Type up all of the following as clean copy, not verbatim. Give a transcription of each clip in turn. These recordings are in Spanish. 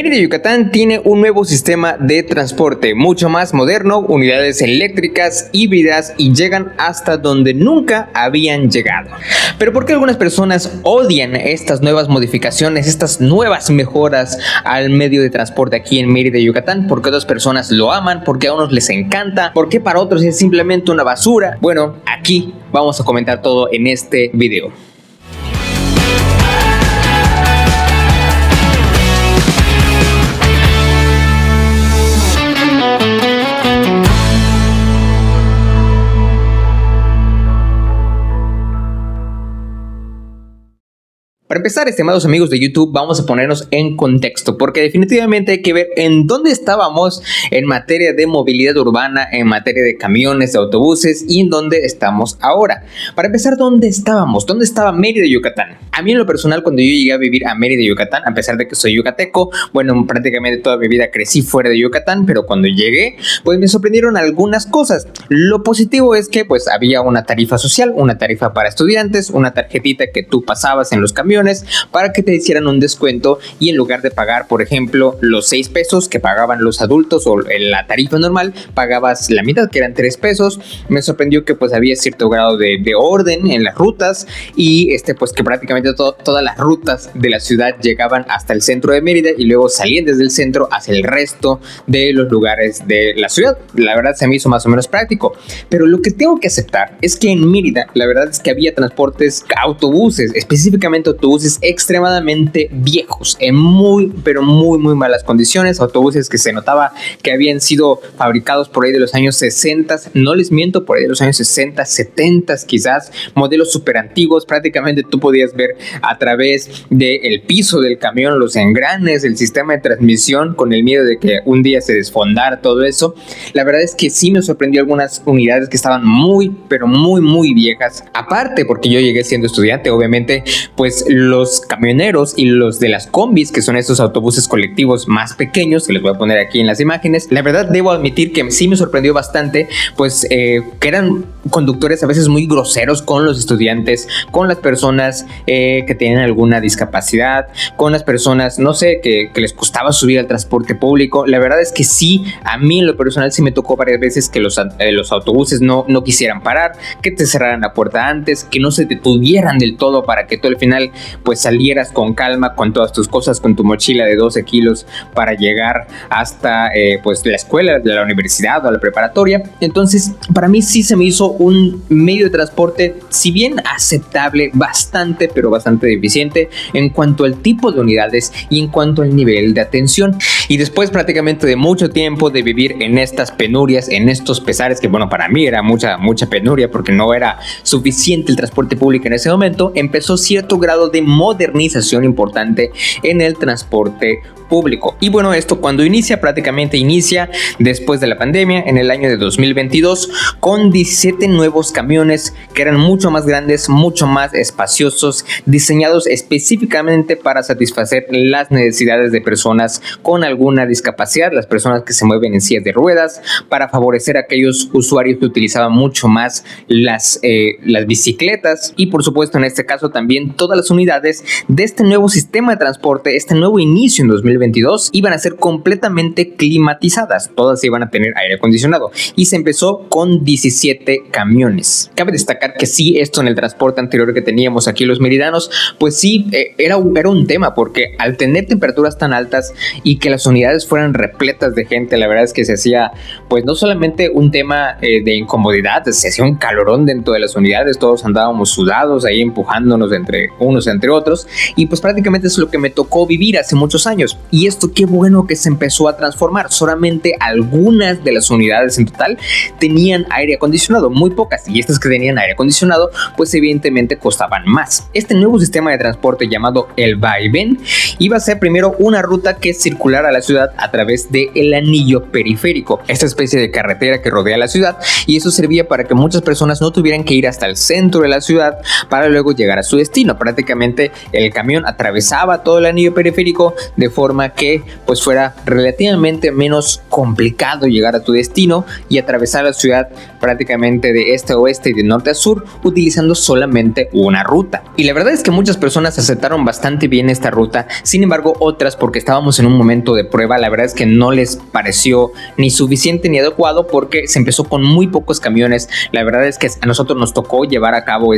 Mérida, Yucatán tiene un nuevo sistema de transporte mucho más moderno, unidades eléctricas, híbridas y llegan hasta donde nunca habían llegado. Pero ¿por qué algunas personas odian estas nuevas modificaciones, estas nuevas mejoras al medio de transporte aquí en Mérida, Yucatán? ¿Por qué otras personas lo aman? ¿Por qué a unos les encanta? ¿Por qué para otros es simplemente una basura? Bueno, aquí vamos a comentar todo en este video. Para empezar, estimados amigos de YouTube, vamos a ponernos en contexto, porque definitivamente hay que ver en dónde estábamos en materia de movilidad urbana, en materia de camiones, de autobuses y en dónde estamos ahora. Para empezar, ¿dónde estábamos? ¿Dónde estaba Mérida, Yucatán? A mí en lo personal, cuando yo llegué a vivir a Mérida, Yucatán, a pesar de que soy yucateco, bueno, prácticamente toda mi vida crecí fuera de Yucatán, pero cuando llegué, pues me sorprendieron algunas cosas. Lo positivo es que pues había una tarifa social, una tarifa para estudiantes, una tarjetita que tú pasabas en los camiones para que te hicieran un descuento y en lugar de pagar, por ejemplo, los 6 pesos que pagaban los adultos o la tarifa normal, pagabas la mitad, que eran 3 pesos. Me sorprendió que pues había cierto grado de orden en las rutas y pues que prácticamente todas las rutas de la ciudad llegaban hasta el centro de Mérida y luego salían desde el centro hacia el resto de los lugares de la ciudad. La verdad se me hizo más o menos práctico, pero lo que tengo que aceptar es que en Mérida la verdad es que había transportes, autobuses, específicamente autobuses extremadamente viejos, en muy malas condiciones, autobuses que se notaba que habían sido fabricados por ahí de los años 60, no les miento, por ahí de los años 60, 70 quizás, modelos súper antiguos. Prácticamente tú podías ver a través del piso del camión los engranes, el sistema de transmisión, con el miedo de que un día se desfondara todo eso. La verdad es que sí me sorprendió algunas unidades que estaban muy viejas, aparte porque yo llegué siendo estudiante, obviamente pues los camioneros y los de las combis, que son estos autobuses colectivos más pequeños, que les voy a poner aquí en las imágenes, la verdad debo admitir que sí me sorprendió bastante, pues que eran conductores a veces muy groseros con los estudiantes, con las personas que tienen alguna discapacidad, con las personas, no sé, que les costaba subir al transporte público. La verdad es que sí, a mí en lo personal sí me tocó varias veces que los autobuses no quisieran parar, que te cerraran la puerta antes, que no se detuvieran del todo para que tú al final pues salieras con calma con todas tus cosas, con tu mochila de 12 kilos para llegar hasta pues la escuela, de la universidad o la preparatoria. Entonces para mí sí se me hizo un medio de transporte, si bien aceptable, bastante deficiente en cuanto al tipo de unidades y en cuanto al nivel de atención. Y después prácticamente de mucho tiempo de vivir en estas penurias, en estos pesares, que bueno, para mí era mucha penuria porque no era suficiente el transporte público en ese momento, empezó cierto grado de modernización importante en el transporte público. Y bueno, esto cuando prácticamente inicia después de la pandemia en el año de 2022 con 17 nuevos camiones que eran mucho más grandes, mucho más espaciosos, diseñados específicamente para satisfacer las necesidades de personas con alguna discapacidad, las personas que se mueven en sillas de ruedas, para favorecer a aquellos usuarios que utilizaban mucho más las bicicletas y por supuesto en este caso también todas las unidades de este nuevo sistema de transporte, este nuevo inicio en 2022 iban a ser completamente climatizadas, todas iban a tener aire acondicionado y se empezó con 17 camiones. Cabe destacar que sí, esto en el transporte anterior que teníamos aquí los meridanos, pues sí, era un tema, porque al tener temperaturas tan altas y que las unidades fueran repletas de gente, la verdad es que se hacía pues no solamente un tema de incomodidad, se hacía un calorón dentro de las unidades, todos andábamos sudados ahí empujándonos entre unos entre otros y pues prácticamente es lo que me tocó vivir hace muchos años. Y esto qué bueno que se empezó a transformar. Solamente algunas de las unidades en total tenían aire acondicionado, muy pocas, y estas que tenían aire acondicionado pues evidentemente costaban más. Este nuevo sistema de transporte llamado el vaivén iba a ser primero una ruta que circulara a la ciudad a través del anillo periférico, esta especie de carretera que rodea la ciudad, y eso servía para que muchas personas no tuvieran que ir hasta el centro de la ciudad para luego llegar a su destino. Prácticamente el camión atravesaba todo el anillo periférico de forma que pues fuera relativamente menos complicado llegar a tu destino y atravesar la ciudad prácticamente de este a oeste y de norte a sur, utilizando solamente una ruta. Y la verdad es que muchas personas aceptaron bastante bien esta ruta. Sin embargo, otras, porque estábamos en un momento de prueba, la verdad es que no les pareció ni suficiente ni adecuado, porque se empezó con muy pocos camiones. La verdad es que a nosotros nos tocó llevar a cabo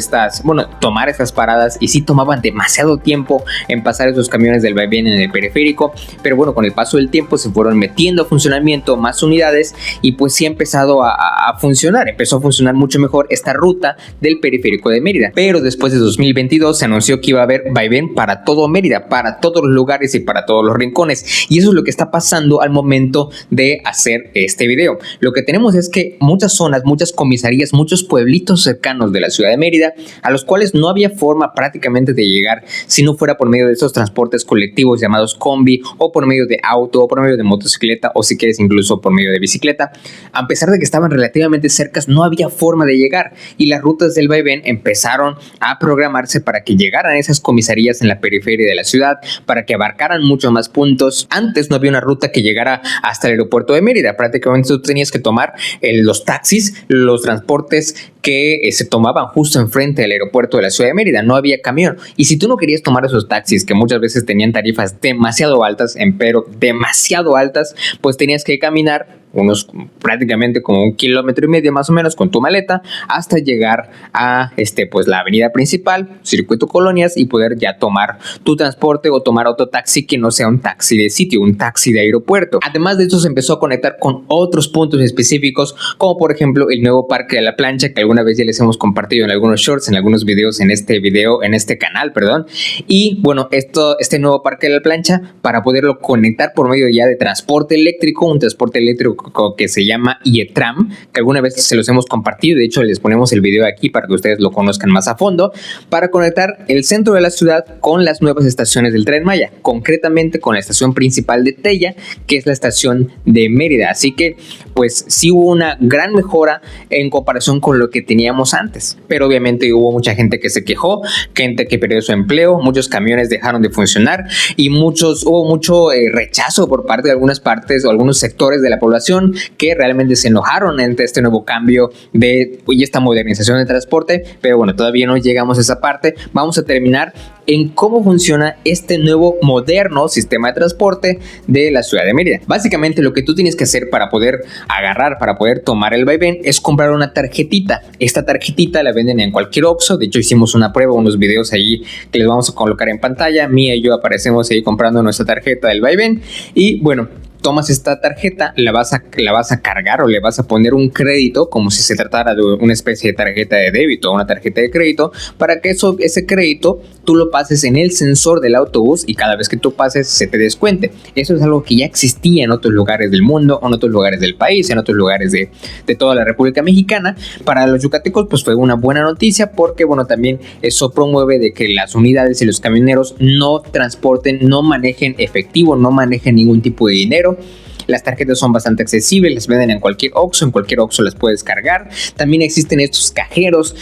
tomar estas paradas, y sí tomaban demasiado tiempo en pasar esos camiones del vaivén en el periférico. Pero bueno, con el paso del tiempo se fueron metiendo a funcionamiento más unidades, y pues sí ha empezado a funcionar. Empezó a funcionar mucho mejor esta ruta del periférico de Mérida. Pero después de 2022 se anunció que iba a haber vaivén para todo Mérida, para todos los lugares y para todos los rincones, y eso es lo que está pasando al momento de hacer este video. Lo que tenemos es que muchas zonas, muchas comisarías, muchos pueblitos cercanos de la ciudad de Mérida, a los cuales no había forma prácticamente de llegar si no fuera por medio de estos transportes colectivos llamados combi, o por medio de auto, o por medio de motocicleta, o si quieres incluso por medio de bicicleta. A pesar de que estaban relativamente cercas, no había forma de llegar, y las rutas del vaivén empezaron a programarse para que llegaran a esas comisarías en la periferia de la ciudad, para que abarcaran muchos más puntos. Antes no había una ruta que llegara hasta el aeropuerto de Mérida. Prácticamente tú tenías que tomar los taxis, los transportes que se tomaban justo enfrente del aeropuerto de la ciudad de Mérida. No había camión, y si tú no querías tomar esos taxis, que muchas veces tenían tarifas demasiado altas, demasiado altas, pues tenías que caminar prácticamente como 1,5 kilómetros más o menos con tu maleta, hasta llegar a la avenida principal, Circuito Colonias, y poder ya tomar tu transporte o tomar otro taxi que no sea un taxi de sitio, un taxi de aeropuerto. Además de esto, se empezó a conectar con otros puntos específicos, como por ejemplo el nuevo Parque de la Plancha, que alguna vez ya les hemos compartido en algunos shorts, en algunos videos en este canal, perdón. Y bueno, este nuevo Parque de la Plancha, para poderlo conectar por medio ya de transporte eléctrico, un transporte eléctrico que se llama IETRAM, que alguna vez se los hemos compartido. De hecho, les ponemos el video aquí para que ustedes lo conozcan más a fondo, para conectar el centro de la ciudad con las nuevas estaciones del Tren Maya, concretamente con la estación principal de Tella, que es la estación de Mérida. Así que pues sí hubo una gran mejora en comparación con lo que teníamos antes, pero obviamente hubo mucha gente que se quejó, gente que perdió su empleo, muchos camiones dejaron de funcionar, y hubo mucho rechazo por parte de algunas partes o algunos sectores de la población, que realmente se enojaron ante este nuevo cambio y esta modernización de transporte. Pero bueno, todavía no llegamos a esa parte. Vamos a terminar en cómo funciona este nuevo moderno sistema de transporte de la ciudad de Mérida. Básicamente, lo que tú tienes que hacer para poder tomar el vaivén es comprar una tarjetita. Esta tarjetita la venden en cualquier Oxxo. De hecho, hicimos una prueba, unos videos allí que les vamos a colocar en pantalla. Mía y yo aparecemos ahí comprando nuestra tarjeta del vaivén, y bueno, tomas esta tarjeta, la vas a cargar o le vas a poner un crédito, como si se tratara de una especie de tarjeta de débito o una tarjeta de crédito, para que ese crédito tú lo pases en el sensor del autobús, y cada vez que tú pases se te descuente. Eso es algo que ya existía en otros lugares del mundo, en otros lugares del país, en otros lugares de toda la República Mexicana. Para los yucatecos pues fue una buena noticia, porque bueno, también eso promueve de que las unidades y los camioneros no transporten, no manejen efectivo, no manejen ningún tipo de dinero. Las tarjetas son bastante accesibles, las venden en cualquier Oxxo las puedes cargar. También existen estos cajeros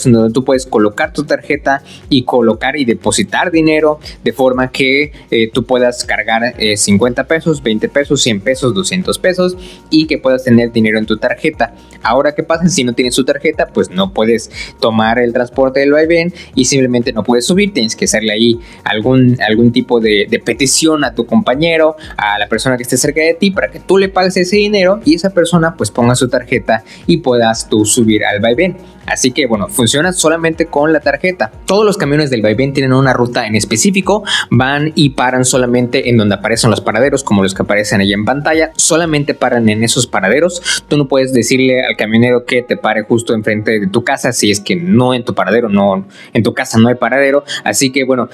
en donde tú puedes colocar tu tarjeta y colocar y depositar dinero, de forma que tú puedas cargar 50 pesos, 20 pesos, 100 pesos, 200 pesos, y que puedas tener dinero en tu tarjeta. Ahora, ¿qué pasa si no tienes tu tarjeta? Pues no puedes tomar el transporte del vaivén y simplemente no puedes subir. Tienes que hacerle ahí algún tipo de petición a tu compañero, a la persona que esté cerca de ti, para que tú le pagues ese dinero y esa persona pues ponga su tarjeta y puedas tú subir al vaivén. Así que bueno, funciona solamente con la tarjeta. Todos los camiones del vaivén tienen una ruta en específico, van y paran solamente en donde aparecen los paraderos, como los que aparecen ahí en pantalla. Solamente paran en esos paraderos. Tú no puedes decirle al camionero que te pare justo enfrente de tu casa, si es que no en tu paradero, no en tu casa no hay paradero. Así que bueno,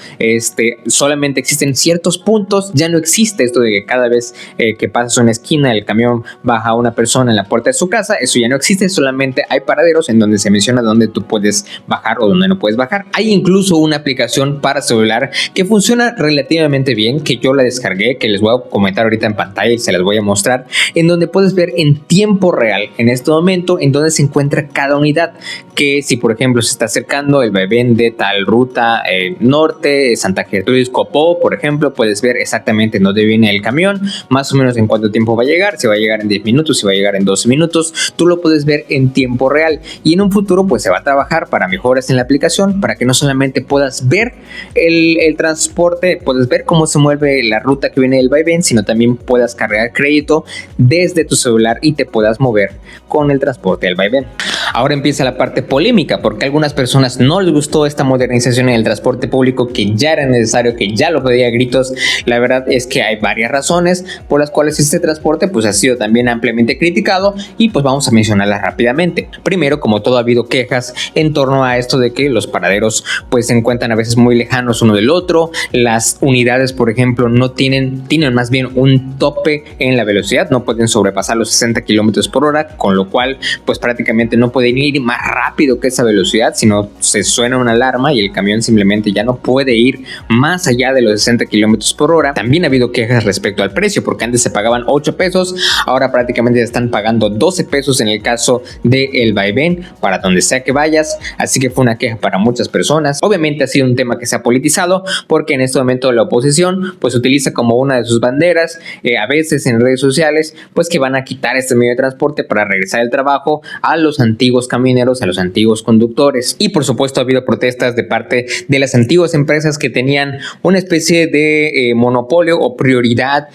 solamente existen ciertos puntos. Ya no existe esto de que cada vez que pasas una esquina el camión baja a una persona en la puerta de su casa. Eso ya no existe. Solamente hay paraderos en donde se menciona dónde tú puedes bajar o dónde no puedes bajar. Hay incluso una aplicación para celular que funciona relativamente bien, que yo la descargué, que les voy a comentar ahorita en pantalla y se las voy a mostrar, en donde puedes ver en tiempo real, en este momento, momento en donde se encuentra cada unidad, que si por ejemplo se está acercando el vaivén de tal ruta norte, Santa Gertrudis, Copó, por ejemplo, puedes ver exactamente en dónde viene el camión, más o menos en cuánto tiempo va a llegar, si va a llegar en 10 minutos, si va a llegar en 12 minutos, tú lo puedes ver en tiempo real, y en un futuro pues se va a trabajar para mejoras en la aplicación, para que no solamente puedas ver el transporte, puedes ver cómo se mueve la ruta que viene del vaivén, sino también puedas cargar crédito desde tu celular y te puedas mover con el transporte del vaivén. Ahora empieza la parte polémica, porque a algunas personas no les gustó esta modernización en el transporte público, que ya era necesario, que ya lo pedía a gritos. La verdad es que hay varias razones por las cuales este transporte pues ha sido también ampliamente criticado, y pues vamos a mencionarlas rápidamente. Primero, como todo, ha habido quejas en torno a esto de que los paraderos pues se encuentran a veces muy lejanos uno del otro. Las unidades, por ejemplo, no tienen más bien un tope en la velocidad, no pueden sobrepasar los 60 kilómetros por hora, con lo cual pues prácticamente no pueden ir más rápido que esa velocidad, sino se suena una alarma y el camión simplemente ya no puede ir más allá de los 60 kilómetros por hora. También ha habido quejas respecto al precio, porque antes se pagaban 8 pesos, ahora prácticamente se están pagando 12 pesos en el caso del vaivén para donde sea que vayas, así que fue una queja para muchas personas. Obviamente ha sido un tema que se ha politizado, porque en este momento la oposición pues utiliza como una de sus banderas, a veces en redes sociales, pues que van a quitar este medio de transporte para regresar el trabajo a los antiguos camioneros, a los antiguos conductores. Y por supuesto ha habido protestas de parte de las antiguas empresas que tenían una especie de monopolio o prioridad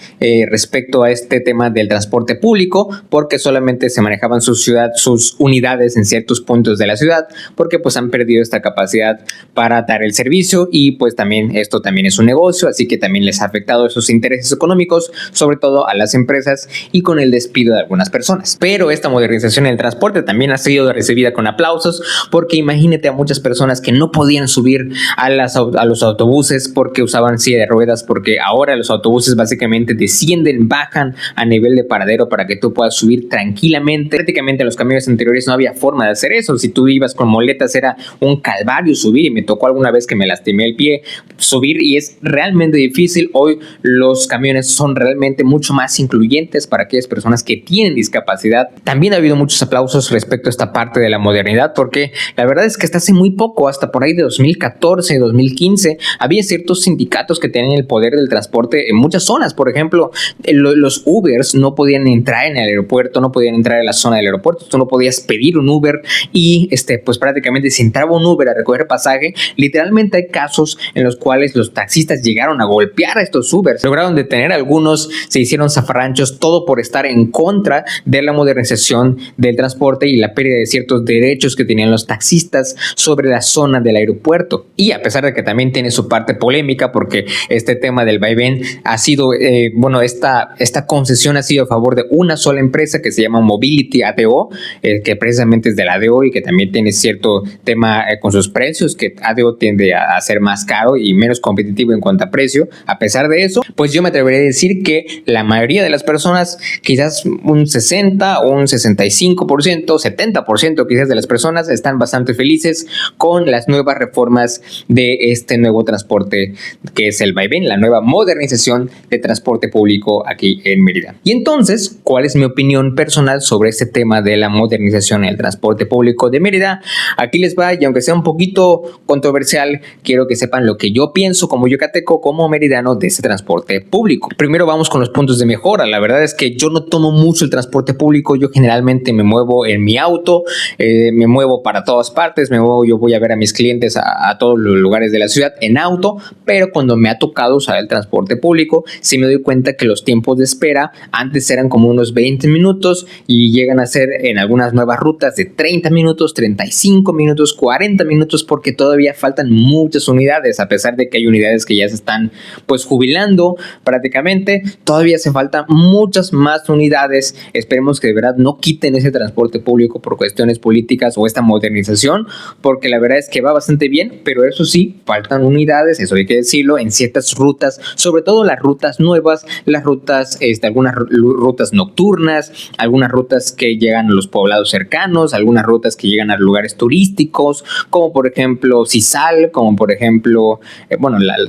respecto a este tema del transporte público, porque solamente se manejaban sus unidades en ciertos puntos de la ciudad, porque pues han perdido esta capacidad para dar el servicio, y pues también esto también es un negocio, así que también les ha afectado esos intereses económicos, sobre todo a las empresas, y con el despido de algunas personas. Pero esta modernización del transporte también ha sido recibida con aplausos, porque imagínate a muchas personas que no podían subir a los autobuses porque usaban silla de ruedas, porque ahora los autobuses básicamente descienden, bajan a nivel de paradero para que tú puedas subir tranquilamente. Prácticamente en los camiones anteriores no había forma de hacer eso. Si tú ibas con moletas era un calvario subir, y me tocó alguna vez que me lastimé el pie subir, y es realmente difícil. Hoy los camiones son realmente mucho más incluyentes para aquellas personas que tienen discapacidad. También ha habido muchos aplausos respecto a esta parte de la modernidad, porque la verdad es que hasta hace muy poco, hasta por ahí de 2014, 2015, había ciertos sindicatos que tenían el poder del transporte en muchas zonas. Por ejemplo, los Ubers no podían entrar en el aeropuerto, no podían entrar en la zona del aeropuerto. Tú no podías pedir un Uber, y pues prácticamente si entraba un Uber a recoger pasaje, literalmente hay casos en los cuales los taxistas llegaron a golpear a estos Ubers, lograron detener a algunos, se hicieron zafarranchos, todo por estar en contra de la modernización del transporte y la pérdida de ciertos derechos que tenían los taxistas sobre la zona del aeropuerto. Y a pesar de que también tiene su parte polémica, porque este tema del vaivén ha sido, esta concesión ha sido a favor de una sola empresa que se llama Mobility ADO, que precisamente es de la ADO y que también tiene cierto tema con sus precios, que ADO tiende a ser más caro y menos competitivo en cuanto a precio. A pesar de eso, pues yo me atrevería a decir que la mayoría de las personas, quizás un 60 o un 65%, 70% quizás de las personas, están bastante felices con las nuevas reformas de este nuevo transporte que es el vaivén, la nueva modernización de transporte público aquí en Mérida. Y entonces, ¿cuál es mi opinión personal sobre este tema de la modernización del transporte público de Mérida? Aquí les va, y aunque sea un poquito controversial, quiero que sepan lo que yo pienso como yucateco, como meridano, de este transporte público. Primero vamos con los puntos de mejora. La verdad es que yo no tomo mucho el transporte público. Yo generalmente me muevo en mi auto, me muevo para todas partes, yo voy a ver a mis clientes a todos los lugares de la ciudad en auto, pero cuando me ha tocado usar el transporte público, sí me doy cuenta que los tiempos de espera antes eran como unos 20 minutos y llegan a ser en algunas nuevas rutas de 30 minutos, 35 minutos, 40 minutos, porque todavía faltan muchas unidades. A pesar de que hay unidades que ya se están pues jubilando prácticamente, todavía hace falta muchas más unidades. Esperemos que de verdad no quiten ese transporte público por cuestiones políticas o esta modernización, porque la verdad es que va bastante bien, pero eso sí, faltan unidades, eso hay que decirlo, en ciertas rutas, sobre todo las rutas nuevas, las rutas, algunas rutas nocturnas, algunas rutas que llegan a los poblados cercanos, algunas rutas que llegan a lugares turísticos, como por ejemplo Cizal, como por ejemplo,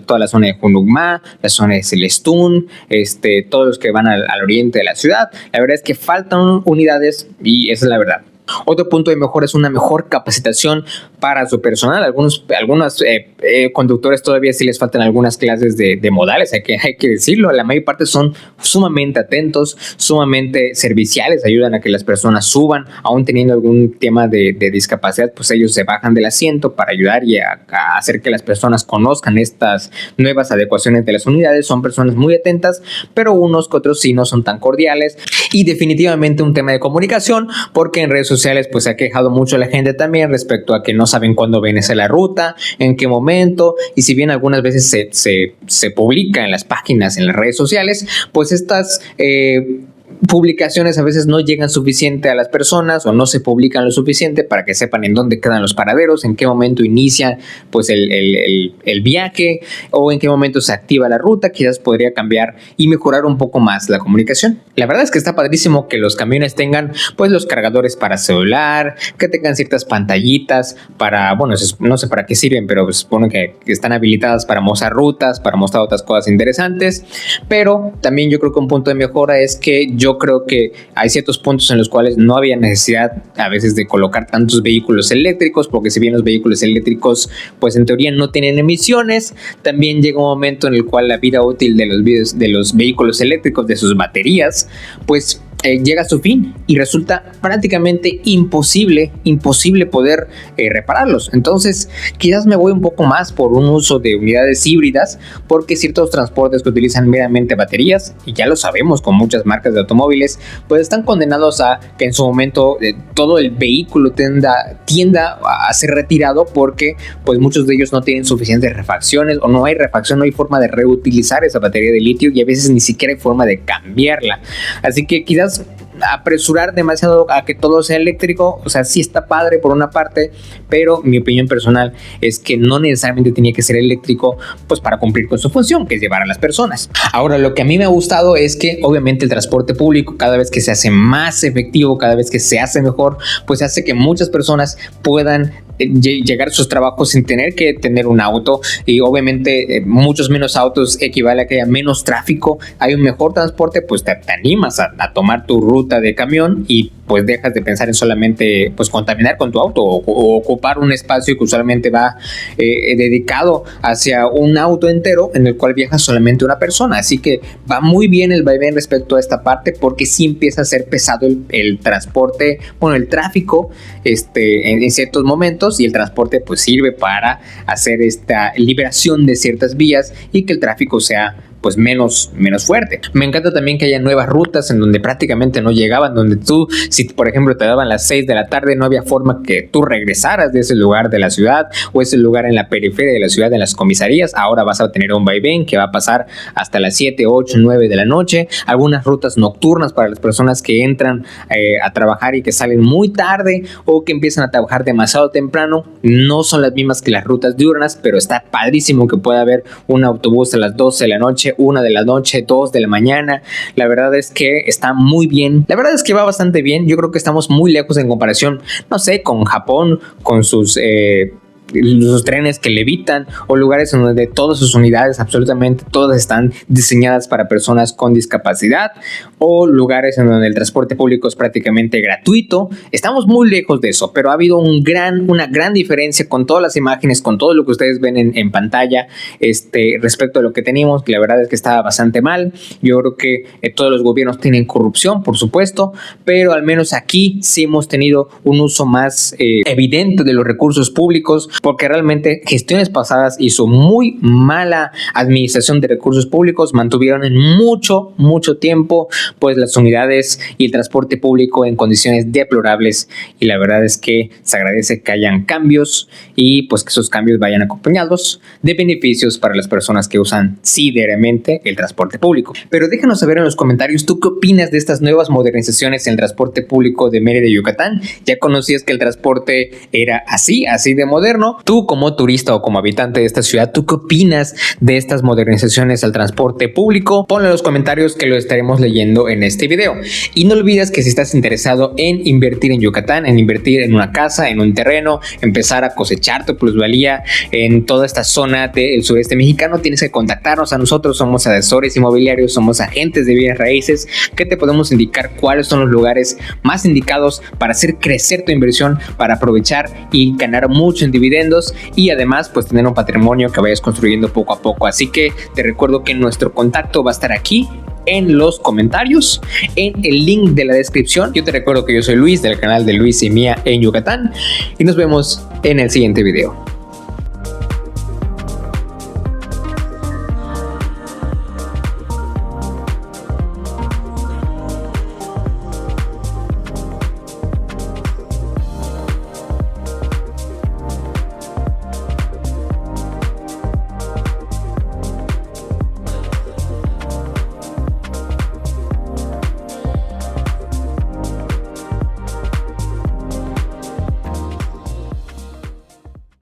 toda la zona de Junucmá, la zona de Celestún, todos los que van al oriente de la ciudad. La verdad es que faltan unidades y esa es la verdad. Otro punto de mejora es una mejor capacitación para su personal. Algunos conductores todavía sí les faltan algunas clases de modales, hay que decirlo. La mayor parte son sumamente atentos, sumamente serviciales, ayudan a que las personas suban, aún teniendo algún tema de discapacidad, pues ellos se bajan del asiento para ayudar y a hacer que las personas conozcan estas nuevas adecuaciones de las unidades. Son personas muy atentas, pero unos que otros sí no son tan cordiales. Y definitivamente un tema de comunicación, porque en redes sociales pues se ha quejado mucho la gente también respecto a que no saben cuándo vence la ruta, en qué momento, y si bien algunas veces se publica en las páginas, en las redes sociales, pues estas publicaciones a veces no llegan suficiente a las personas o no se publican lo suficiente para que sepan en dónde quedan los paraderos, en qué momento inicia pues el viaje o en qué momento se activa la ruta. Quizás podría cambiar y mejorar un poco más la comunicación. La verdad es que está padrísimo que los camiones tengan pues los cargadores para celular, que tengan ciertas pantallitas para, bueno, no sé para qué sirven, pero supongo que están habilitadas para mostrar rutas, para mostrar otras cosas interesantes. Pero también yo creo que un punto de mejora es que yo creo que hay ciertos puntos en los cuales no había necesidad a veces de colocar tantos vehículos eléctricos, porque si bien los vehículos eléctricos pues en teoría no tienen emisiones, también llega un momento en el cual la vida útil de los vehículos eléctricos, de sus baterías, pues llega a su fin y resulta prácticamente imposible poder repararlos. Entonces quizás me voy un poco más por un uso de unidades híbridas, porque ciertos transportes que utilizan meramente baterías, y ya lo sabemos con muchas marcas de automóviles, pues están condenados a que en su momento todo el vehículo tienda a ser retirado, porque pues muchos de ellos no tienen suficientes refacciones, o no hay refacción, no hay forma de reutilizar esa batería de litio, y a veces ni siquiera hay forma de cambiarla. Así que quizás apresurar demasiado a que todo sea eléctrico, o sea, sí está padre por una parte, pero mi opinión personal es que no necesariamente tenía que ser eléctrico pues para cumplir con su función, que es llevar a las personas. Ahora, lo que a mí me ha gustado es que obviamente el transporte público, cada vez que se hace más efectivo, cada vez que se hace mejor, pues hace que muchas personas puedan llegar a sus trabajos sin tener que tener un auto, y obviamente muchos menos autos equivale a que haya menos tráfico, hay un mejor transporte, pues te animas a tomar tu ruta de camión y pues dejas de pensar en solamente pues contaminar con tu auto o ocupar un espacio que usualmente va dedicado hacia un auto entero en el cual viaja solamente una persona. Así que va muy bien el vaivén respecto a esta parte, porque sí empieza a ser pesado el transporte, bueno, el tráfico en ciertos momentos, y el transporte pues sirve para hacer esta liberación de ciertas vías y que el tráfico sea pues menos fuerte. Me encanta también que haya nuevas rutas en donde prácticamente no llegaban, donde tú, si por ejemplo te daban las 6 de la tarde, no había forma que tú regresaras de ese lugar de la ciudad o ese lugar en la periferia de la ciudad, en las comisarías. Ahora vas a tener un vaivén que va a pasar hasta las 7, 8, 9 de la noche. Algunas rutas nocturnas para las personas que entran a trabajar y que salen muy tarde o que empiezan a trabajar demasiado temprano. No son las mismas que las rutas diurnas, pero está padrísimo que pueda haber un autobús a las 12 de la noche, 1 de la noche, 2 de la mañana. La verdad es que está muy bien. La verdad es que va bastante bien. Yo creo que estamos muy lejos en comparación, no sé, con Japón, con sus trenes que levitan, o lugares en donde todas sus unidades, absolutamente todas, están diseñadas para personas con discapacidad, o lugares en donde el transporte público es prácticamente gratuito. Estamos muy lejos de eso, pero ha habido una gran diferencia con todas las imágenes, con todo lo que ustedes ven en pantalla respecto a lo que teníamos, que la verdad es que estaba bastante mal. Yo creo que todos los gobiernos tienen corrupción, por supuesto, pero al menos aquí sí hemos tenido un uso más evidente de los recursos públicos, porque realmente gestiones pasadas y su muy mala administración de recursos públicos mantuvieron en mucho tiempo pues las unidades y el transporte público en condiciones deplorables, y la verdad es que se agradece que hayan cambios y pues que esos cambios vayan acompañados de beneficios para las personas que usan diariamente el transporte público. Pero déjanos saber en los comentarios, ¿tú qué opinas de estas nuevas modernizaciones en el transporte público de Mérida, Yucatán? ¿Ya conocías que el transporte era así de moderno? mexicano. Tú como turista o como habitante de esta ciudad, ¿tú qué opinas de estas modernizaciones al transporte público? Ponlo en los comentarios que lo estaremos leyendo en este video. Y no olvides que si estás interesado en invertir en Yucatán, en invertir en una casa, en un terreno, empezar a cosechar tu plusvalía en toda esta zona del sureste mexicano, tienes que contactarnos a nosotros. Somos asesores inmobiliarios, somos agentes de bienes raíces que te podemos indicar cuáles son los lugares más indicados para hacer crecer tu inversión, para aprovechar y ganar mucho en dividendos y además pues tener un patrimonio que vayas construyendo poco a poco. Así que te recuerdo que nuestro contacto va a estar aquí en los comentarios, en el link de la descripción. Yo te recuerdo que yo soy Luis del canal de Luis y Mía en Yucatán y nos vemos en el siguiente video.